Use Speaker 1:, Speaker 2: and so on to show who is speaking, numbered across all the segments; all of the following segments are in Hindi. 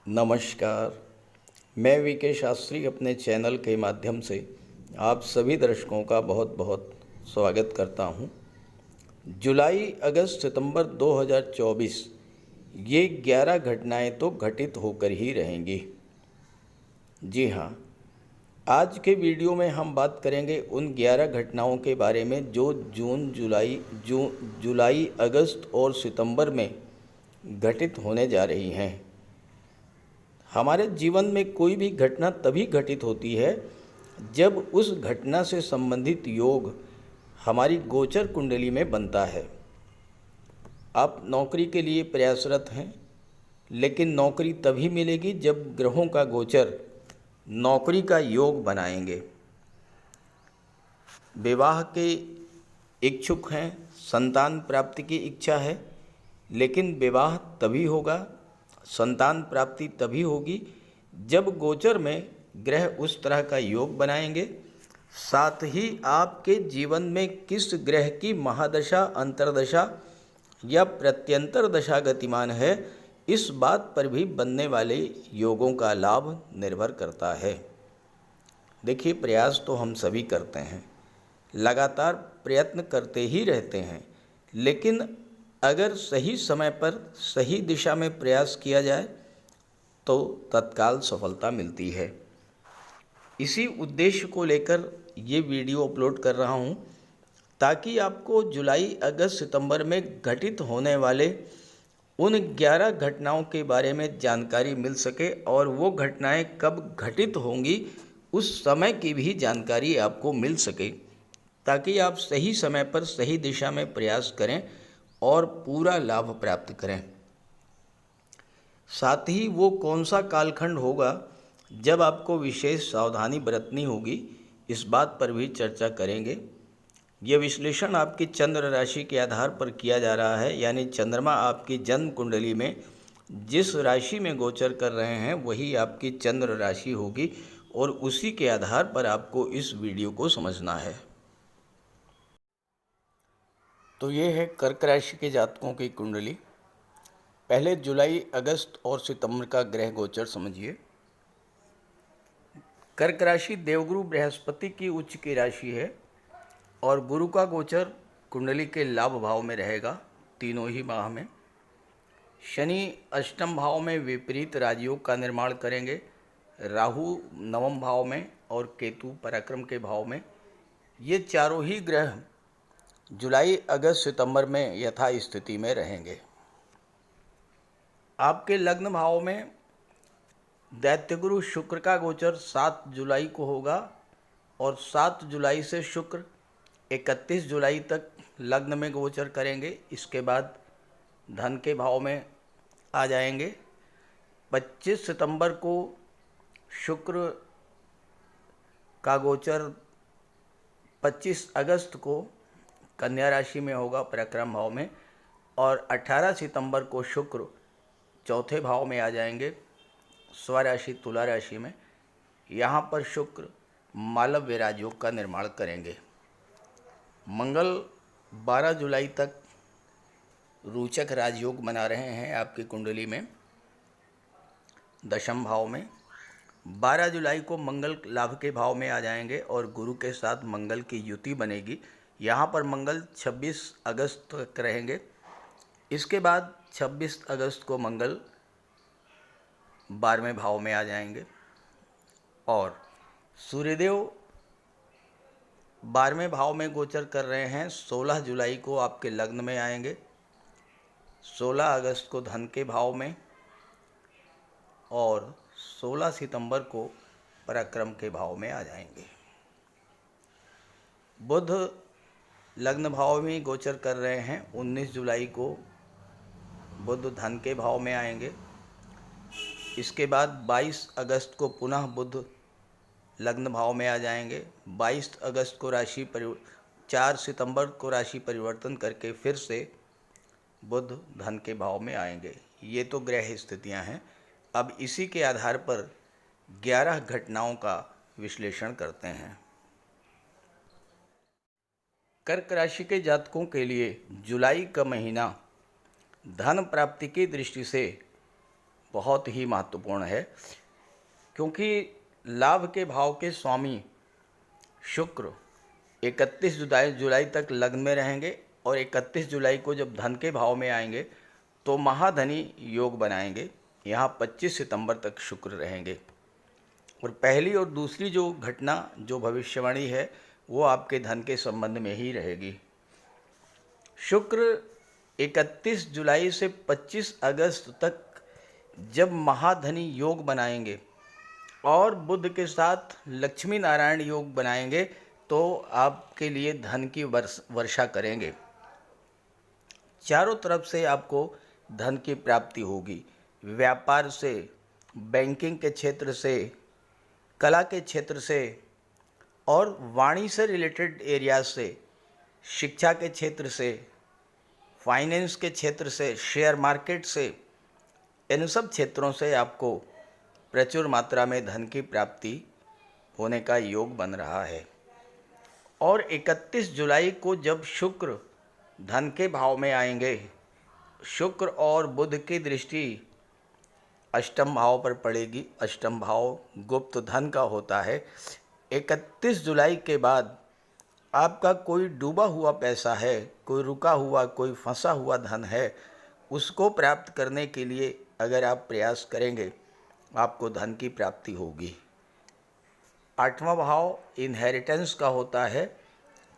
Speaker 1: नमस्कार। मैं वीके शास्त्री अपने चैनल के माध्यम से आप सभी दर्शकों का बहुत बहुत स्वागत करता हूं। जुलाई, अगस्त, सितंबर 2024 ये 11 घटनाएं तो घटित होकर ही रहेंगी। जी हाँ, आज के वीडियो में हम बात करेंगे उन 11 घटनाओं के बारे में जो जुलाई, अगस्त और सितंबर में घटित होने जा रही हैं। हमारे जीवन में कोई भी घटना तभी घटित होती है जब उस घटना से संबंधित योग हमारी गोचर कुंडली में बनता है। आप नौकरी के लिए प्रयासरत हैं, लेकिन नौकरी तभी मिलेगी जब ग्रहों का गोचर नौकरी का योग बनाएंगे। विवाह के इच्छुक हैं, संतान प्राप्ति की इच्छा है, लेकिन विवाह तभी होगा, संतान प्राप्ति तभी होगी जब गोचर में ग्रह उस तरह का योग बनाएंगे। साथ ही आपके जीवन में किस ग्रह की महादशा, अंतर्दशा या प्रत्यंतर दशा गतिमान है, इस बात पर भी बनने वाले योगों का लाभ निर्भर करता है। देखिए, प्रयास तो हम सभी करते हैं, लगातार प्रयत्न करते ही रहते हैं, लेकिन अगर सही समय पर सही दिशा में प्रयास किया जाए तो तत्काल सफलता मिलती है। इसी उद्देश्य को लेकर ये वीडियो अपलोड कर रहा हूँ ताकि आपको जुलाई, अगस्त, सितंबर में घटित होने वाले उन 11 घटनाओं के बारे में जानकारी मिल सके और वो घटनाएं कब घटित होंगी उस समय की भी जानकारी आपको मिल सके, ताकि आप सही समय पर सही दिशा में प्रयास करें और पूरा लाभ प्राप्त करें। साथ ही वो कौन सा कालखंड होगा जब आपको विशेष सावधानी बरतनी होगी, इस बात पर भी चर्चा करेंगे। यह विश्लेषण आपकी चंद्र राशि के आधार पर किया जा रहा है, यानी चंद्रमा आपकी जन्म कुंडली में जिस राशि में गोचर कर रहे हैं वही आपकी चंद्र राशि होगी और उसी के आधार पर आपको इस वीडियो को समझना है। तो ये है कर्क राशि के जातकों की कुंडली। पहले जुलाई, अगस्त और सितंबर का ग्रह गोचर समझिए। कर्क राशि देवगुरु बृहस्पति की उच्च की राशि है और गुरु का गोचर कुंडली के लाभ भाव में रहेगा तीनों ही माह में। शनि अष्टम भाव में विपरीत राजयोग का निर्माण करेंगे, राहु नवम भाव में और केतु पराक्रम के भाव में। ये चारों ही ग्रह जुलाई, अगस्त, सितंबर में यथा स्थिति में रहेंगे। आपके लग्न भाव में दैत्यगुरु शुक्र का गोचर 7 जुलाई को होगा और 7 जुलाई से शुक्र 31 जुलाई तक लग्न में गोचर करेंगे। इसके बाद धन के भाव में आ जाएंगे। 25 सितंबर को शुक्र का गोचर 25 अगस्त को कन्या राशि में होगा पराक्रम भाव में, और 18 सितंबर को शुक्र चौथे भाव में आ जाएंगे स्वराशि तुला राशि में। यहाँ पर शुक्र मालव्य राजयोग का निर्माण करेंगे। मंगल 12 जुलाई तक रोचक राजयोग बना रहे हैं आपकी कुंडली में दशम भाव में। 12 जुलाई को मंगल लाभ के भाव में आ जाएंगे और गुरु के साथ मंगल की युति बनेगी। यहाँ पर मंगल 26 अगस्त तक रहेंगे। इसके बाद 26 अगस्त को मंगल 12वें भाव में आ जाएंगे और सूर्यदेव 12वें भाव में गोचर कर रहे हैं। 16 जुलाई को आपके लग्न में आएंगे, 16 अगस्त को धन के भाव में और 16 सितंबर को पराक्रम के भाव में आ जाएंगे। बुध लग्न भाव में गोचर कर रहे हैं। 19 जुलाई को बुध धन के भाव में आएंगे। इसके बाद 22 अगस्त को पुनः बुध लग्न भाव में आ जाएंगे। 22 अगस्त को 4 सितंबर को राशि परिवर्तन करके फिर से बुध धन के भाव में आएंगे। ये तो ग्रह स्थितियां हैं। अब इसी के आधार पर 11 घटनाओं का विश्लेषण करते हैं। कर्क राशि के जातकों के लिए जुलाई का महीना धन प्राप्ति की दृष्टि से बहुत ही महत्वपूर्ण है, क्योंकि लाभ के भाव के स्वामी शुक्र 31 जुलाई तक लग्न में रहेंगे और 31 जुलाई को जब धन के भाव में आएंगे तो महाधनी योग बनाएंगे। यहाँ 25 सितंबर तक शुक्र रहेंगे। और पहली और दूसरी जो घटना, जो भविष्यवाणी है, वो आपके धन के संबंध में ही रहेगी। शुक्र 31 जुलाई से 25 अगस्त तक जब महाधनी योग बनाएंगे और बुध के साथ लक्ष्मी नारायण योग बनाएंगे तो आपके लिए धन की वर्षा करेंगे। चारों तरफ से आपको धन की प्राप्ति होगी। व्यापार से, बैंकिंग के क्षेत्र से, कला के क्षेत्र से और वाणी से रिलेटेड एरिया से, शिक्षा के क्षेत्र से, फाइनेंस के क्षेत्र से, शेयर मार्केट से, इन सब क्षेत्रों से आपको प्रचुर मात्रा में धन की प्राप्ति होने का योग बन रहा है। और 31 जुलाई को जब शुक्र धन के भाव में आएंगे, शुक्र और बुध की दृष्टि अष्टम भाव पर पड़ेगी। अष्टम भाव गुप्त धन का होता है। 31 जुलाई के बाद आपका कोई डूबा हुआ पैसा है, कोई रुका हुआ, कोई फंसा हुआ धन है, उसको प्राप्त करने के लिए अगर आप प्रयास करेंगे आपको धन की प्राप्ति होगी। 8वां भाव इनहेरिटेंस का होता है।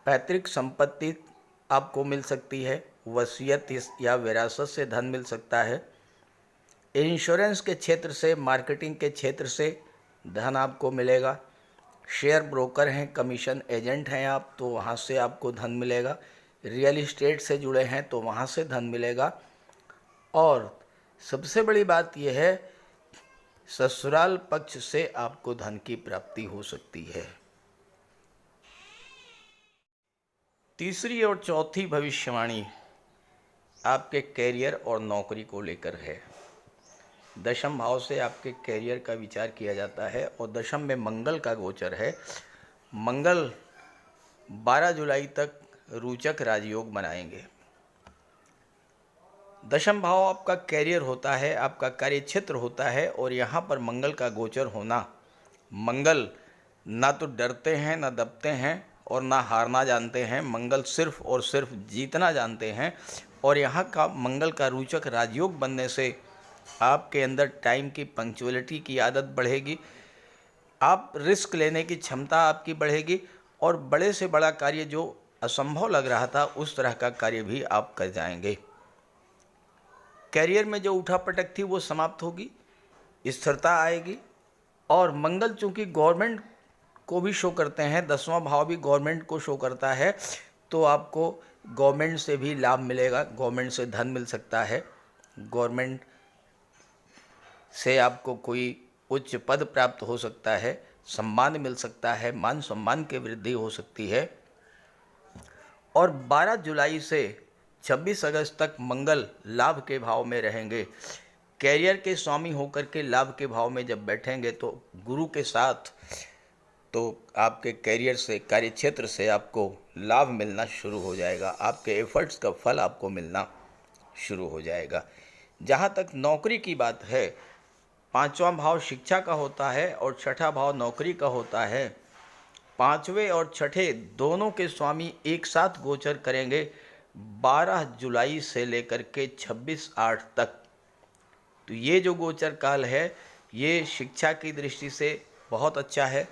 Speaker 1: पैतृक संपत्ति आपको मिल सकती है, वसीयत या विरासत से धन मिल सकता है। इंश्योरेंस के क्षेत्र से, मार्केटिंग के क्षेत्र से धन आपको मिलेगा। शेयर ब्रोकर हैं, कमीशन एजेंट हैं आप, तो वहाँ से आपको धन मिलेगा। रियल इस्टेट से जुड़े हैं तो वहाँ से धन मिलेगा। और सबसे बड़ी बात यह है, ससुराल पक्ष से आपको धन की प्राप्ति हो सकती है। तीसरी और चौथी भविष्यवाणी आपके कैरियर और नौकरी को लेकर है। दशम भाव से आपके कैरियर का विचार किया जाता है और दशम में मंगल का गोचर है। मंगल 12 जुलाई तक रोचक राजयोग बनाएंगे। दशम भाव आपका कैरियर होता है, आपका कार्य क्षेत्र होता है और यहाँ पर मंगल का गोचर होना, मंगल ना तो डरते हैं, ना दबते हैं और ना हारना जानते हैं। मंगल सिर्फ और सिर्फ जीतना जानते हैं। और यहाँ का मंगल का रोचक राजयोग बनने से आपके अंदर टाइम की पंक्चुअलिटी की आदत बढ़ेगी। आप रिस्क लेने की क्षमता आपकी बढ़ेगी और बड़े से बड़ा कार्य जो असंभव लग रहा था उस तरह का कार्य भी आप कर जाएंगे। कैरियर में जो उठापटक थी वो समाप्त होगी, स्थिरता आएगी। और मंगल चूँकि गवर्नमेंट को भी शो करते हैं, 10वां भाव भी गवर्नमेंट को शो करता है, तो आपको गवर्नमेंट से भी लाभ मिलेगा, गवर्नमेंट से धन मिल सकता है, गवर्नमेंट से आपको कोई उच्च पद प्राप्त हो सकता है, सम्मान मिल सकता है, मान सम्मान की वृद्धि हो सकती है। और 12 जुलाई से 26 अगस्त तक मंगल लाभ के भाव में रहेंगे। कैरियर के स्वामी होकर के लाभ के भाव में जब बैठेंगे तो गुरु के साथ तो आपके कैरियर से, कार्य क्षेत्र से आपको लाभ मिलना शुरू हो जाएगा। आपके एफर्ट्स का फल आपको मिलना शुरू हो जाएगा। जहाँ तक नौकरी की बात है, 5वां भाव शिक्षा का होता है और 6ठा भाव नौकरी का होता है। 5वें और 6ठे दोनों के स्वामी एक साथ गोचर करेंगे 12 जुलाई से लेकर के 26/8 तक। तो ये जो गोचर काल है ये शिक्षा की दृष्टि से बहुत अच्छा है,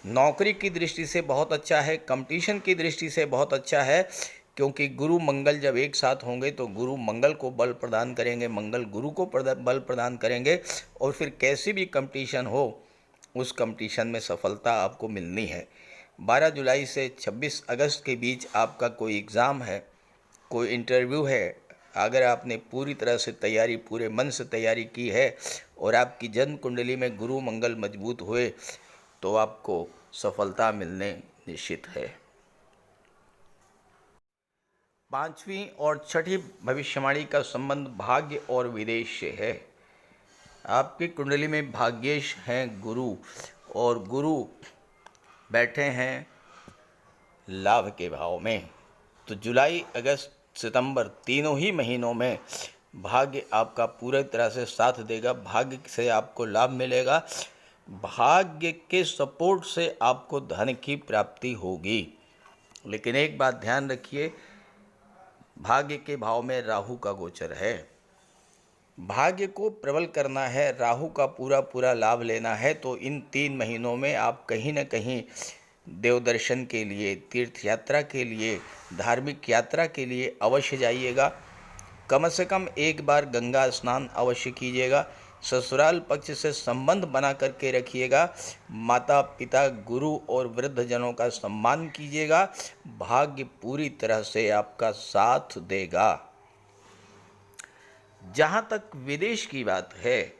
Speaker 1: नौकरी की दृष्टि से बहुत अच्छा है, कंपटीशन की दृष्टि से बहुत अच्छा है। क्योंकि गुरु मंगल जब एक साथ होंगे तो गुरु मंगल को बल प्रदान करेंगे, मंगल गुरु को बल प्रदान करेंगे और फिर कैसी भी कंपटीशन हो उस कंपटीशन में सफलता आपको मिलनी है। 12 जुलाई से 26 अगस्त के बीच आपका कोई एग्ज़ाम है, कोई इंटरव्यू है, अगर आपने पूरी तरह से तैयारी, पूरे मन से तैयारी की है और आपकी जन्म कुंडली में गुरु मंगल मजबूत हुए तो आपको सफलता मिलने निश्चित है। 5वीं और 6ठी भविष्यवाणी का संबंध भाग्य और विदेश से है। आपकी कुंडली में भाग्येश हैं गुरु और गुरु बैठे हैं लाभ के भाव में। तो जुलाई, अगस्त, सितंबर तीनों ही महीनों में भाग्य आपका पूरी तरह से साथ देगा, भाग्य से आपको लाभ मिलेगा, भाग्य के सपोर्ट से आपको धन की प्राप्ति होगी। लेकिन एक बात ध्यान रखिए, भाग्य के भाव में राहु का गोचर है, भाग्य को प्रबल करना है, राहु का पूरा पूरा लाभ लेना है, तो इन 3 महीनों में आप कहीं न कहीं देव दर्शन के लिए, तीर्थ यात्रा के लिए, धार्मिक यात्रा के लिए अवश्य जाइएगा। कम से कम एक बार गंगा स्नान अवश्य कीजिएगा। ससुराल पक्ष से संबंध बना करके रखिएगा। माता पिता, गुरु और वृद्धजनों का सम्मान कीजिएगा। भाग्य पूरी तरह से आपका साथ देगा। जहाँ तक विदेश की बात है,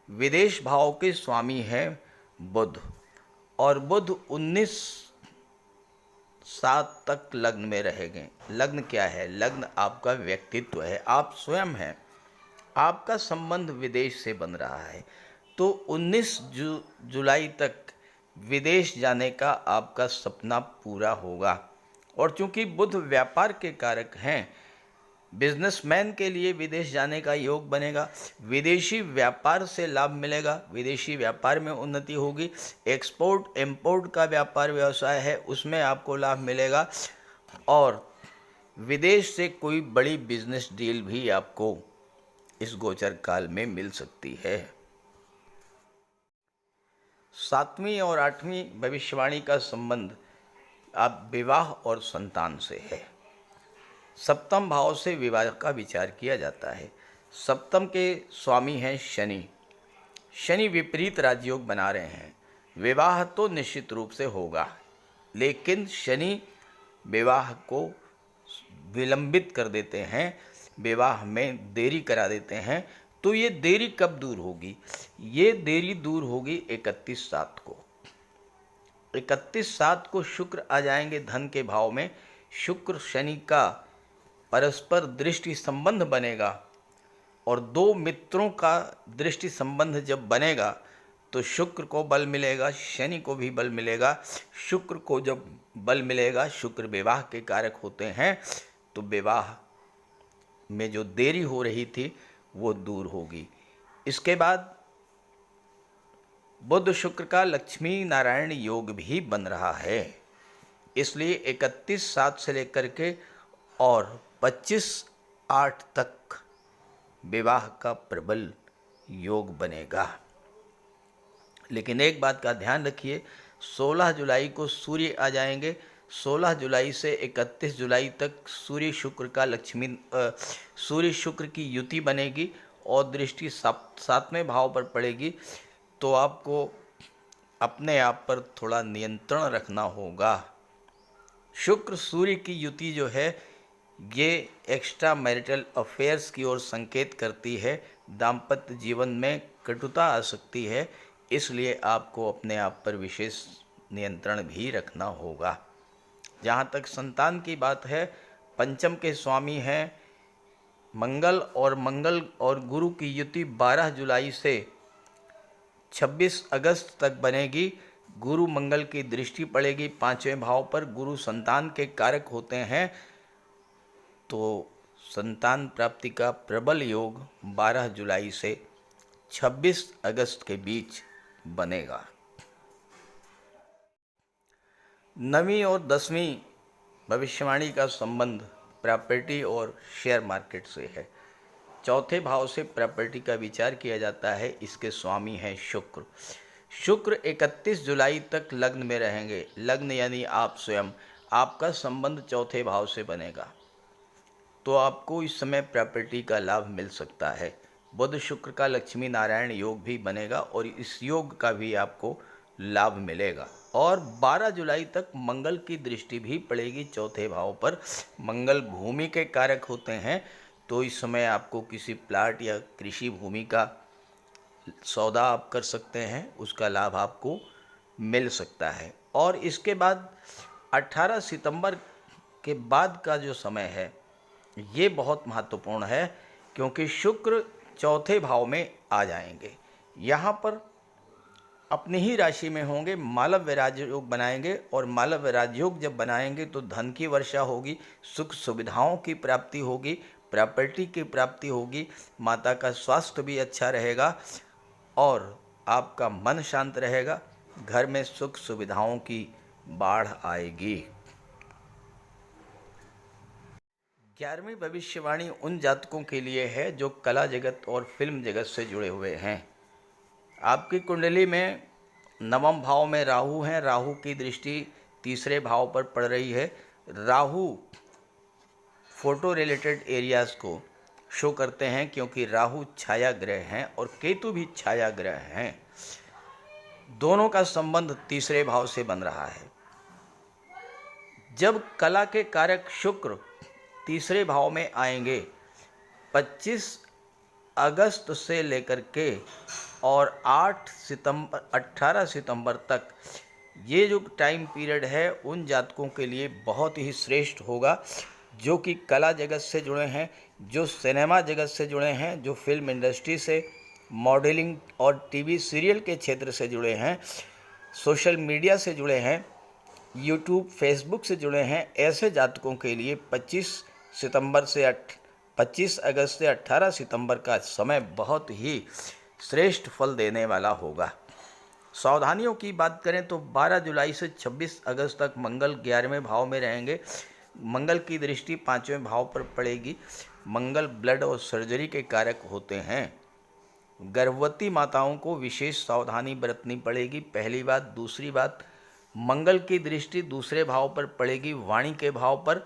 Speaker 1: विदेश भाव के स्वामी हैं बुध, और बुध 19/7 तक लग्न में रहेंगे। लग्न क्या है? लग्न आपका व्यक्तित्व है, आप स्वयं हैं, आपका संबंध विदेश से बन रहा है। तो 19 जुलाई तक विदेश जाने का आपका सपना पूरा होगा। और चूंकि बुध व्यापार के कारक हैं, बिजनेसमैन के लिए विदेश जाने का योग बनेगा, विदेशी व्यापार से लाभ मिलेगा, विदेशी व्यापार में उन्नति होगी। एक्सपोर्ट इंपोर्ट का व्यापार व्यवसाय है, उसमें आपको लाभ मिलेगा, और विदेश से कोई बड़ी बिजनेस डील भी आपको इस गोचर काल में मिल सकती है। 7वीं और 8वीं भविष्यवाणी का संबंध आप विवाह और संतान से है। सप्तम भाव से विवाह का विचार किया जाता है। सप्तम के स्वामी हैं शनि। शनि विपरीत राजयोग बना रहे हैं। विवाह तो निश्चित रूप से होगा, लेकिन शनि विवाह को विलंबित कर देते हैं, विवाह में देरी करा देते हैं। तो ये देरी कब दूर होगी? ये देरी दूर होगी 31/7 को। 31/7 को शुक्र आ जाएंगे धन के भाव में। शुक्र शनि का परस्पर दृष्टि संबंध बनेगा, और 2 मित्रों का दृष्टि संबंध जब बनेगा तो शुक्र को बल मिलेगा, शनि को भी बल मिलेगा। शुक्र को जब बल मिलेगा, शुक्र विवाह के कारक होते हैं, तो विवाह में जो देरी हो रही थी वो दूर होगी। इसके बाद बुध शुक्र का लक्ष्मी नारायण योग भी बन रहा है, इसलिए 31/7 से लेकर के और 25/8 तक विवाह का प्रबल योग बनेगा। लेकिन एक बात का ध्यान रखिए, 16 जुलाई को सूर्य आ जाएंगे। 16 जुलाई से 31 जुलाई तक सूर्य शुक्र का सूर्य शुक्र की युति बनेगी, और दृष्टि 7वें भाव पर पड़ेगी। तो आपको अपने आप पर थोड़ा नियंत्रण रखना होगा। शुक्र सूर्य की युति जो है, ये एक्स्ट्रा मैरिटल अफेयर्स की ओर संकेत करती है। दाम्पत्य जीवन में कटुता आ सकती है, इसलिए आपको अपने आप पर विशेष नियंत्रण भी रखना होगा। जहाँ तक संतान की बात है, पंचम के स्वामी हैं मंगल, और मंगल और गुरु की युति 12 जुलाई से 26 अगस्त तक बनेगी। गुरु मंगल की दृष्टि पड़ेगी 5वें भाव पर। गुरु संतान के कारक होते हैं, तो संतान प्राप्ति का प्रबल योग 12 जुलाई से 26 अगस्त के बीच बनेगा। 9वीं और 10वीं भविष्यवाणी का संबंध प्रॉपर्टी और शेयर मार्केट से है। चौथे भाव से प्रॉपर्टी का विचार किया जाता है। इसके स्वामी हैं शुक्र। शुक्र 31 जुलाई तक लग्न में रहेंगे। लग्न यानी आप स्वयं, आपका संबंध चौथे भाव से बनेगा, तो आपको इस समय प्रॉपर्टी का लाभ मिल सकता है। बुध शुक्र का लक्ष्मी नारायण योग भी बनेगा, और इस योग का भी आपको लाभ मिलेगा। और 12 जुलाई तक मंगल की दृष्टि भी पड़ेगी चौथे भाव पर। मंगल भूमि के कारक होते हैं, तो इस समय आपको किसी प्लाट या कृषि भूमि का सौदा आप कर सकते हैं, उसका लाभ आपको मिल सकता है। और इसके बाद 18 सितंबर के बाद का जो समय है, ये बहुत महत्वपूर्ण है, क्योंकि शुक्र चौथे भाव में आ जाएंगे। यहाँ पर अपनी ही राशि में होंगे, मालव्य राजयोग बनाएंगे, और मालव्य राजयोग जब बनाएंगे तो धन की वर्षा होगी, सुख सुविधाओं की प्राप्ति होगी, प्रॉपर्टी की प्राप्ति होगी, माता का स्वास्थ्य भी अच्छा रहेगा और आपका मन शांत रहेगा। घर में सुख सुविधाओं की बाढ़ आएगी। 11वीं भविष्यवाणी उन जातकों के लिए है जो कला जगत और फिल्म जगत से जुड़े हुए हैं। आपकी कुंडली में नवम भाव में राहु हैं। राहु की दृष्टि तीसरे भाव पर पड़ रही है। राहु फोटो रिलेटेड एरियाज़ को शो करते हैं क्योंकि राहु छाया ग्रह हैं और केतु भी छाया ग्रह हैं। दोनों का संबंध तीसरे भाव से बन रहा है। जब कला के कारक शुक्र तीसरे भाव में आएंगे 25 अगस्त से लेकर के और 18 सितंबर तक, ये जो टाइम पीरियड है उन जातकों के लिए बहुत ही श्रेष्ठ होगा जो कि कला जगत से जुड़े हैं, जो सिनेमा जगत से जुड़े हैं, जो फिल्म इंडस्ट्री से, मॉडलिंग और टीवी सीरियल के क्षेत्र से जुड़े हैं, सोशल मीडिया से जुड़े हैं, यूट्यूब फेसबुक से जुड़े हैं। ऐसे जातकों के लिए 25 अगस्त से 18 सितंबर का समय बहुत ही श्रेष्ठ फल देने वाला होगा। सावधानियों की बात करें तो 12 जुलाई से 26 अगस्त तक मंगल 11वें भाव में रहेंगे। मंगल की दृष्टि 5वें भाव पर पड़ेगी। मंगल ब्लड और सर्जरी के कारक होते हैं। गर्भवती माताओं को विशेष सावधानी बरतनी पड़ेगी, पहली बात। दूसरी बात, मंगल की दृष्टि दूसरे भाव पर पड़ेगी, वाणी के भाव पर,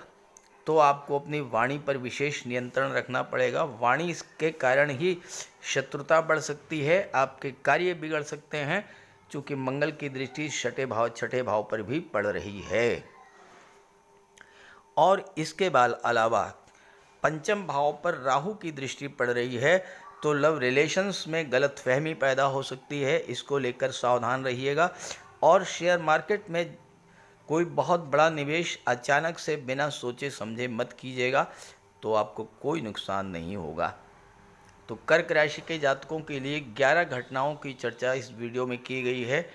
Speaker 1: तो आपको अपनी वाणी पर विशेष नियंत्रण रखना पड़ेगा। वाणी के कारण ही शत्रुता बढ़ सकती है, आपके कार्य बिगड़ सकते हैं, क्योंकि मंगल की दृष्टि छठे भाव पर भी पड़ रही है। और इसके बाद अलावा पंचम भाव पर राहु की दृष्टि पड़ रही है, तो लव रिलेशंस में गलतफहमी पैदा हो सकती है, इसको लेकर सावधान रहिएगा। और शेयर मार्केट में कोई बहुत बड़ा निवेश अचानक से बिना सोचे समझे मत कीजिएगा, तो आपको कोई नुकसान नहीं होगा। तो कर्क राशि के जातकों के लिए 11 घटनाओं की चर्चा इस वीडियो में की गई है।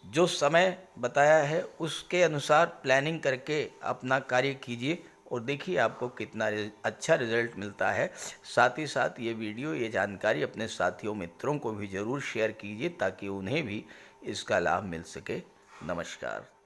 Speaker 1: जो समय बताया है उसके अनुसार प्लानिंग करके अपना कार्य कीजिए और देखिए आपको कितना अच्छा रिजल्ट मिलता है। साथ ही साथ ये वीडियो, ये जानकारी अपने साथियों मित्रों को भी ज़रूर शेयर कीजिए ताकि उन्हें भी इसका लाभ मिल सके। नमस्कार।